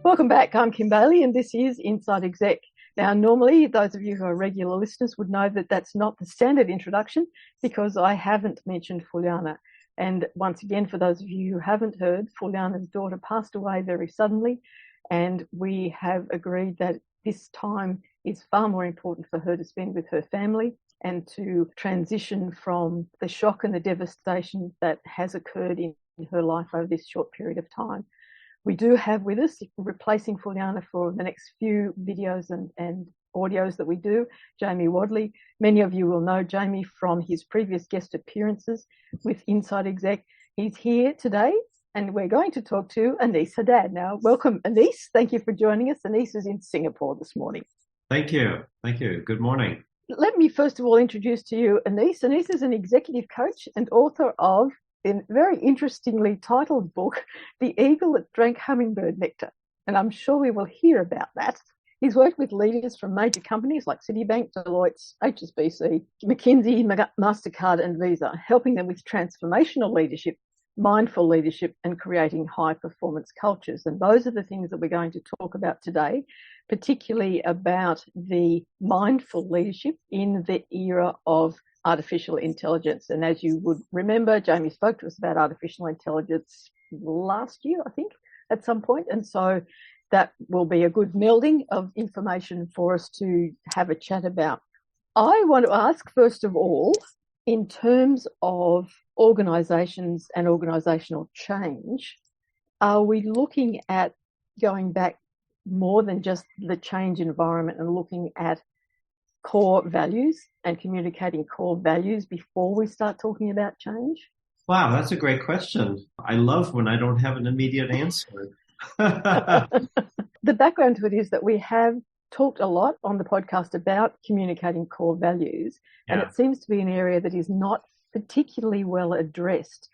Welcome back. I'm Kim Bailey, and this is Inside Exec. Now, normally, those of you who are regular listeners would know that that's not the standard introduction because I haven't mentioned Fulyana. And once again, for those of you who haven't heard, Fulyana's daughter passed away very suddenly, and we have agreed that this time is far more important for her to spend with her family and to transition from the shock and the devastation that has occurred in her life over this short period of time. We do have with us, replacing Fulyana for the next few videos and audios that we do, Jamie Wadley. Many of you will know Jamie from his previous guest appearances with Inside Exec. He's here today, and we're going to talk to Aneace Haddad. Now, welcome, Aneace. Thank you for joining us. Aneace is in Singapore this morning. Thank you. Thank you. Good morning. Let me first of all introduce to you Aneace. Aneace is an executive coach and author of a very interestingly titled book, The Eagle That Drank Hummingbird Nectar. And I'm sure we will hear about that. He's worked with leaders from major companies like Citibank, Deloitte, HSBC, McKinsey, MasterCard and Visa, helping them with transformational leadership, mindful leadership and creating high performance cultures. And those are the things that we're going to talk about today, particularly about the mindful leadership in the era of artificial intelligence. And as you would remember, Jamie spoke to us about artificial intelligence last year, I think, at some point. And so that will be a good melding of information for us to have a chat about. I want to ask, first of all, in terms of organisations and organisational change, are we looking at going back more than just the change environment and looking at core values and communicating core values before we start talking about change? Wow, that's a great question. I love when I don't have an immediate answer. The background to it is that we have talked a lot on the podcast about communicating core values, and it seems to be an area that is not particularly well addressed.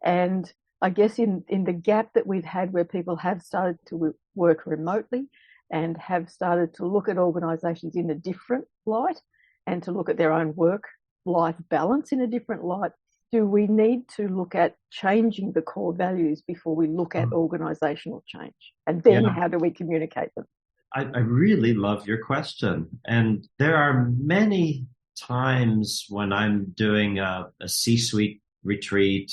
And I guess in the gap that we've had where people have started to work remotely and have started to look at organisations in a different light and to look at their own work-life balance in a different light, do we need to look at changing the core values before we look at organisational change? And then how do we communicate them? I really love your question. And there are many times when I'm doing a C-suite retreat,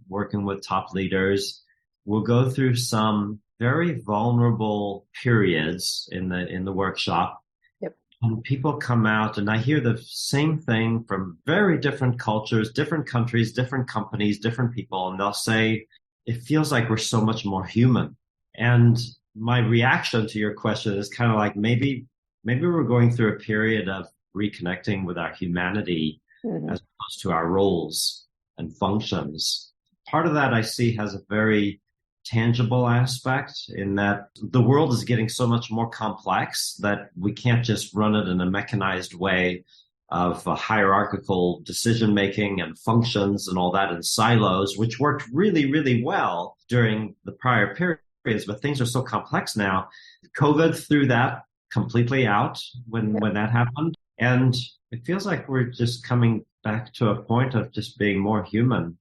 working with top leaders, we'll go through some very vulnerable periods in the workshop. Yep. And people come out and I hear the same thing from very different cultures, different countries, different companies, different people. And they'll say, it feels like we're so much more human. And my reaction to your question is kind of like, maybe we're going through a period of reconnecting with our humanity as opposed to our roles and functions. Part of that I see has a very tangible aspect in that the world is getting so much more complex that we can't just run it in a mechanized way of hierarchical decision making and functions and all that in silos, which worked really, really well during the prior periods. But things are so complex now. COVID threw that completely out when that happened. And it feels like we're just coming back to a point of just being more human.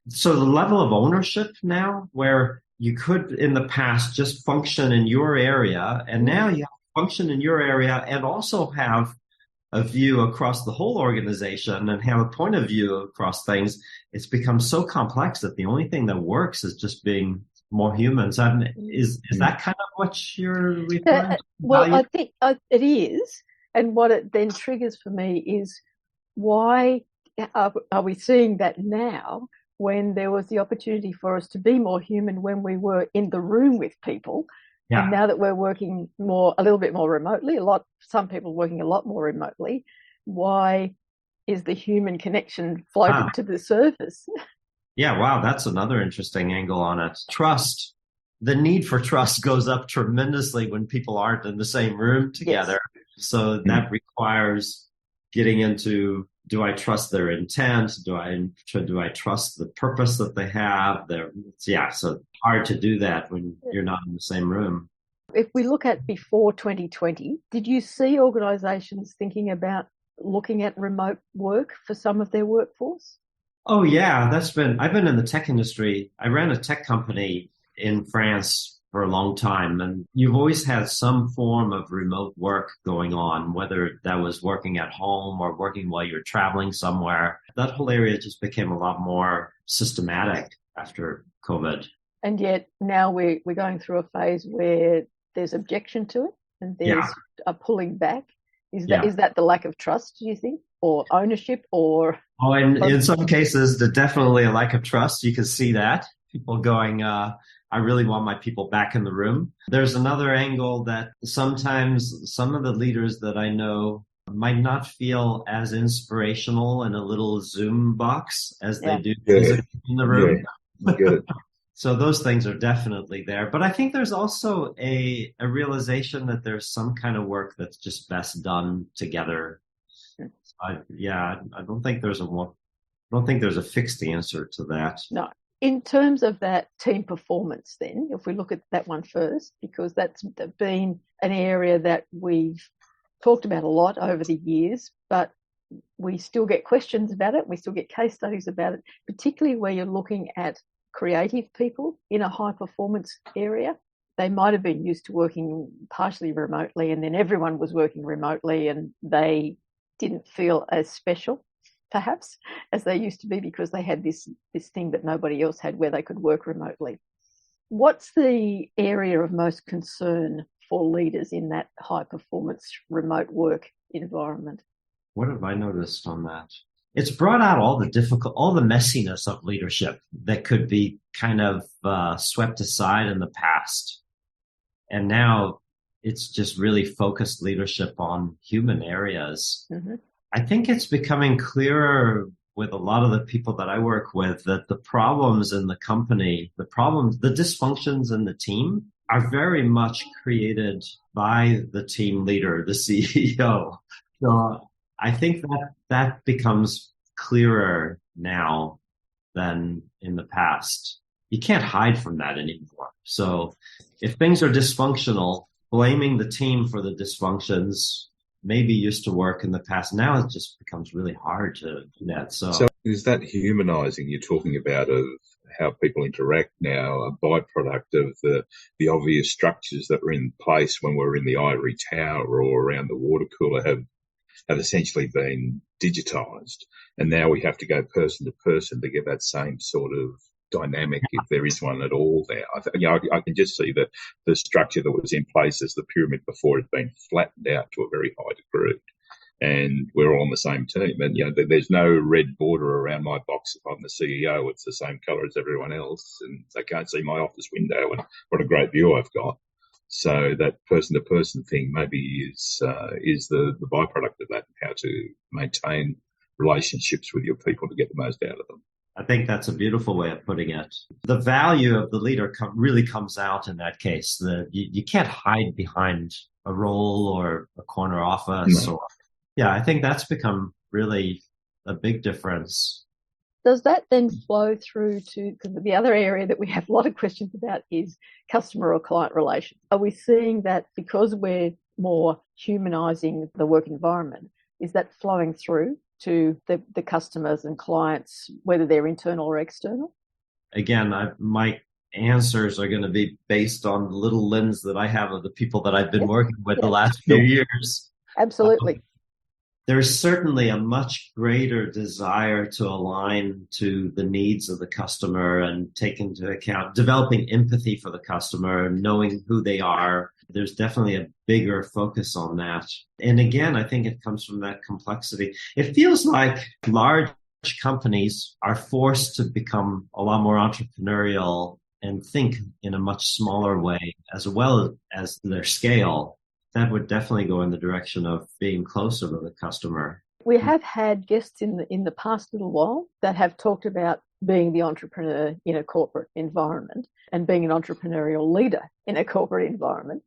So the level of ownership now, where you could in the past just function in your area, and now you have to function in your area and also have a view across the whole organization and have a point of view across things. It's become so complex that the only thing that works is just being more human. So is that kind of what you're referring to? Well, I think it is. And what it then triggers for me is, why are we seeing that now when there was the opportunity for us to be more human when we were in the room with people? Yeah. And now that we're working a little bit more remotely, some people working a lot more remotely, why is the human connection floated to the surface? Yeah, wow, that's another interesting angle on it. Trust. The need for trust goes up tremendously when people aren't in the same room together. Yes. So that requires getting into, do I trust their intent? Do I trust the purpose that they have? So hard to do that when you're not in the same room. If we look at before 2020, did you see organisations thinking about looking at remote work for some of their workforce? Oh yeah, I've been in the tech industry. I ran a tech company in France for a long time. And you've always had some form of remote work going on, whether that was working at home or working while you're traveling somewhere. That whole area just became a lot more systematic after COVID. And yet now we're going through a phase where there's objection to it and there's a pulling back. Is that the lack of trust, do you think, or ownership, or? Oh, and in some cases, there's definitely a lack of trust. You can see that. People going, I really want my people back in the room. There's another angle that sometimes some of the leaders that I know might not feel as inspirational in a little Zoom box as they do physically in the room. Yeah, I get it. So those things are definitely there. But I think there's also a realization that there's some kind of work that's just best done together. I don't think there's a fixed answer to that. No. In terms of that team performance then, if we look at that one first, because that's been an area that we've talked about a lot over the years, but we still get questions about it. We still get case studies about it, particularly where you're looking at creative people in a high performance area. They might have been used to working partially remotely, and then everyone was working remotely and they didn't feel as special perhaps as they used to be because they had this thing that nobody else had where they could work remotely. What's the area of most concern for leaders in that high performance remote work environment? What have I noticed on that? It's brought out all the messiness of leadership that could be kind of swept aside in the past. And now it's just really focused leadership on human areas. Mm-hmm. I think it's becoming clearer with a lot of the people that I work with that the problems in the company, the dysfunctions in the team are very much created by the team leader, the CEO. So I think that becomes clearer now than in the past. You can't hide from that anymore. So if things are dysfunctional, blaming the team for the dysfunctions maybe used to work in the past. Now it just becomes really hard to do that. So is that humanizing you're talking about of how people interact now a byproduct of the obvious structures that were in place when we were in the ivory tower or around the water cooler have essentially been digitized, and now we have to go person to person to get that same sort of dynamic, if there is one at all there. I can just see that the structure that was in place as the pyramid before has been flattened out to a very high degree, and we're all on the same team. And there's no red border around my box if I'm the CEO. It's the same colour as everyone else, and they can't see my office window and what a great view I've got. So that person-to-person thing maybe is the byproduct of that, how to maintain relationships with your people to get the most out of them. I think that's a beautiful way of putting it. The value of the leader really comes out in that case. You can't hide behind a role or a corner office. No. I think that's become really a big difference. Does that then flow through to, because the other area that we have a lot of questions about is customer or client relations. Are we seeing that because we're more humanizing the work environment, is that flowing through to the customers and clients, whether they're internal or external? Again, my answers are going to be based on the little lens that I have of the people that I've been working with the last few years. Absolutely. There's certainly a much greater desire to align to the needs of the customer and take into account developing empathy for the customer, knowing who they are. There's definitely a bigger focus on that. And again, I think it comes from that complexity. It feels like large companies are forced to become a lot more entrepreneurial and think in a much smaller way, as well as their scale. That would definitely go in the direction of being closer to the customer. We have had guests in the past little while that have talked about being the entrepreneur in a corporate environment and being an entrepreneurial leader in a corporate environment.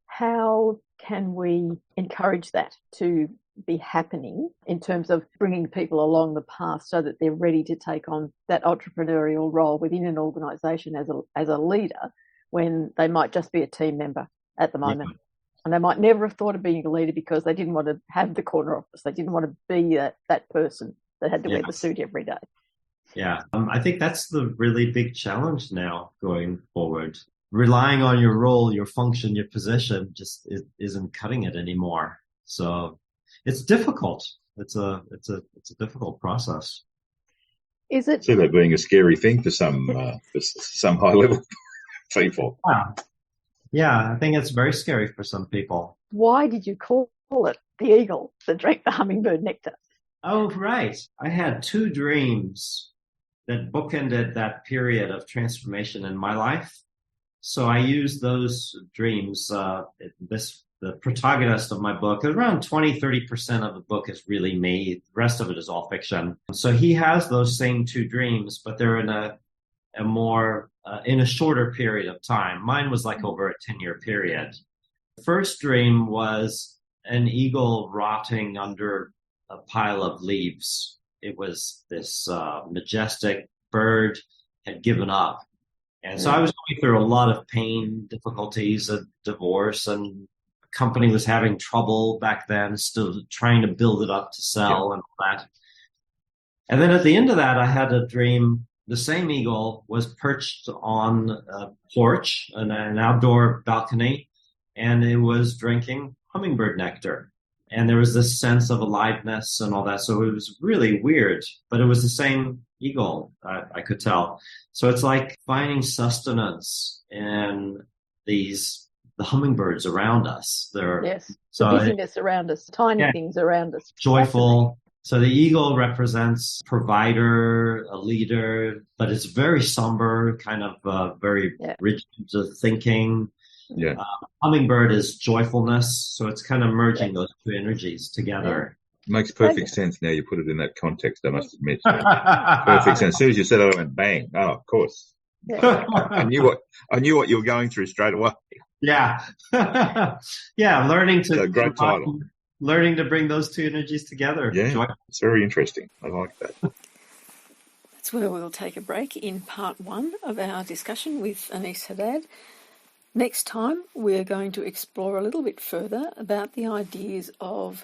How can we encourage that to be happening in terms of bringing people along the path so that they're ready to take on that entrepreneurial role within an organisation as a leader when they might just be a team member at the moment? Yeah. And they might never have thought of being a leader because they didn't want to have the corner office. They didn't want to be that person that had to wear the suit every day. Yeah, I think that's the really big challenge now going forward. relying on your role, your function, your position just isn't cutting it anymore. So it's difficult. It's a difficult process. Is it? See that being a scary thing for some high level people. Yeah, I think it's very scary for some people. Why did you call it the eagle that drank the hummingbird nectar? Oh, right. I had 2 dreams that bookended that period of transformation in my life. So I used those dreams. The protagonist of my book, around 20-30% of the book is really me. The rest of it is all fiction. So he has those same 2 dreams, but they're in a shorter period of time. Mine was like over a 10-year period. The first dream was an eagle rotting under a pile of leaves. It was this majestic bird had given up. And so I was going through a lot of pain, difficulties, a divorce, and the company was having trouble back then, still trying to build it up to sell and all that. And then at the end of that, I had a dream. The same eagle was perched on a porch, an outdoor balcony, and it was drinking hummingbird nectar. And there was this sense of aliveness and all that. So it was really weird, but it was the same eagle, I could tell. So it's like finding sustenance in the hummingbirds around us. The busyness around us, tiny things around us. Joyful. So the eagle represents provider, a leader, but it's very somber, kind of very rigid thinking. Yeah. Hummingbird is joyfulness, so it's kind of merging those 2 energies together. Makes perfect sense now you put it in that context, I must admit. Perfect sense. As soon as you said it, I went bang. Oh, of course. I knew what you were going through straight away. Yeah. Yeah, learning to great title. Learning to bring those 2 energies together. Yeah, it's very interesting. I like that. That's where we'll take a break in part 1 of our discussion with Aneace Haddad. Next time, we're going to explore a little bit further about the ideas of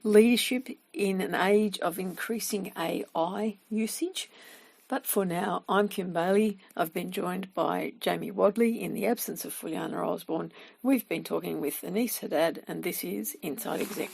leadership in an age of increasing AI usage. But for now, I'm Kim Bailey. I've been joined by Jamie Wadley in the absence of Fulyana Osborne. We've been talking with Aneace Haddad, and this is Inside Exec.